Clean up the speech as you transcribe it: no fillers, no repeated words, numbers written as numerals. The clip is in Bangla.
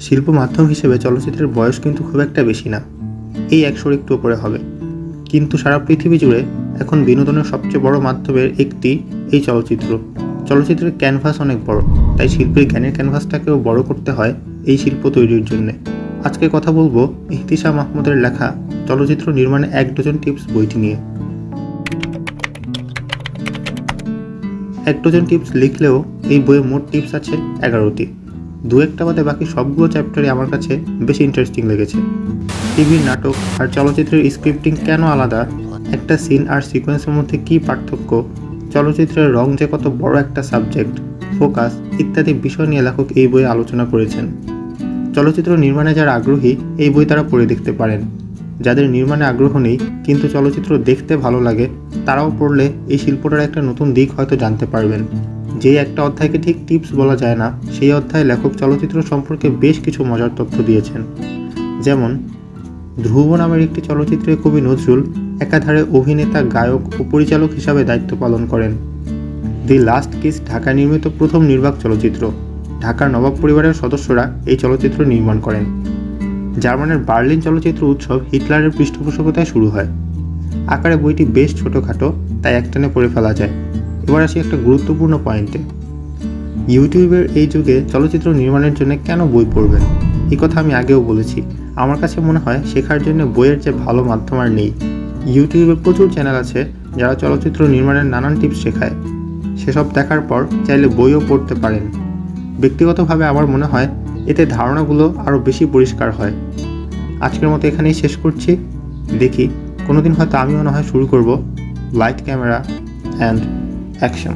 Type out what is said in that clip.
শিল্প মাধ্যম হিসেবে চলচ্চিত্রের বয়স কিন্তু খুব একটা বেশি না, এই 100-র একটু উপরে হবে। কিন্তু সারা পৃথিবী জুড়ে এখন বিনোদনের সবচেয়ে বড় মাধ্যমের একটি এই চলচ্চিত্র। চলচ্চিত্রের ক্যানভাস অনেক বড়, তাই শিল্পীর জ্ঞানের ক্যানভাসটাকেও বড় করতে হয় এই শিল্প তৈরির জন্যে। আজকে কথা বলবো ইহতিশাম আহমদের লেখা চলচ্চিত্র নির্মাণে 1 ডজন টিপস বইটি নিয়ে। 1 ডজন টিপস লিখলেও এই বইয়ে মোট টিপস আছে 11টি। 2-1টা বাদে বাকি সবগুলো চ্যাপ্টারই আমার কাছে বেশি ইন্টারেস্টিং লেগেছে। টিভির নাটক আর চলচ্চিত্রের স্ক্রিপ্টিং কেন আলাদা, একটা সিন আর সিকোয়েন্সের মধ্যে কী পার্থক্য, চলচ্চিত্রের রং যে কত বড় একটা সাবজেক্ট, ফোকাস ইত্যাদি বিষয় নিয়ে লেখক এই বইয়ে আলোচনা করেছেন। চলচ্চিত্র নির্মাণে যারা আগ্রহী এই বই তারা পড়ে দেখতে পারেন। যাদের নির্মাণে আগ্রহ নেই কিন্তু চলচ্চিত্র দেখতে ভালো লাগে, তারাও পড়লে এই শিল্পটার একটা নতুন দিক হয়তো জানতে পারবেন। যেই একটা অধ্যায়কে ঠিক টিপস বলা যায় না, সেই অধ্যায়ে লেখক চলচ্চিত্র সম্পর্কে বেশ কিছু মজার তথ্য দিয়েছেন। যেমন ধ্রুব নামের একটি চলচ্চিত্রে কবি নজরুল একাধারে অভিনেতা, গায়ক ও পরিচালক হিসাবে দায়িত্ব পালন করেন। দি লাস্ট কিস ঢাকায় নির্মিত প্রথম নির্বাক চলচ্চিত্র। ঢাকার নবাব পরিবারের সদস্যরা এই চলচ্চিত্র নির্মাণ করেন। জার্মানের বার্লিন চলচ্চিত্র উৎসব হিটলারের পৃষ্ঠপোষকতায় শুরু হয়। আকারে বইটি বেশ ছোটোখাটো, তাই একটানে পড়ে ফেলা যায়। এবার আসি একটা গুরুত্বপূর্ণ পয়েন্টে। ইউটিউবের এই যুগে চলচ্চিত্র নির্মাণের জন্য কেন বই পড়বেন, এই কথা আমি আগেও বলেছি। আমার কাছে মনে হয় শেখার জন্য বইয়ের যে ভালো মাধ্যম আর নেই। ইউটিউবে প্রচুর চ্যানেল আছে যারা চলচ্চিত্র নির্মাণের নানান টিপস শেখায়। সেসব দেখার পর চাইলে বইও পড়তে পারেন। ব্যক্তিগতভাবে আমার মনে হয় এতে ধারণাগুলো আরও বেশি পরিষ্কার হয়। আজকের মতো এখানেই শেষ করছি। দেখি কোনোদিন হয়তো আমিও না হয় শুরু করব লাইট, ক্যামেরা অ্যান্ড অ্যাকশন।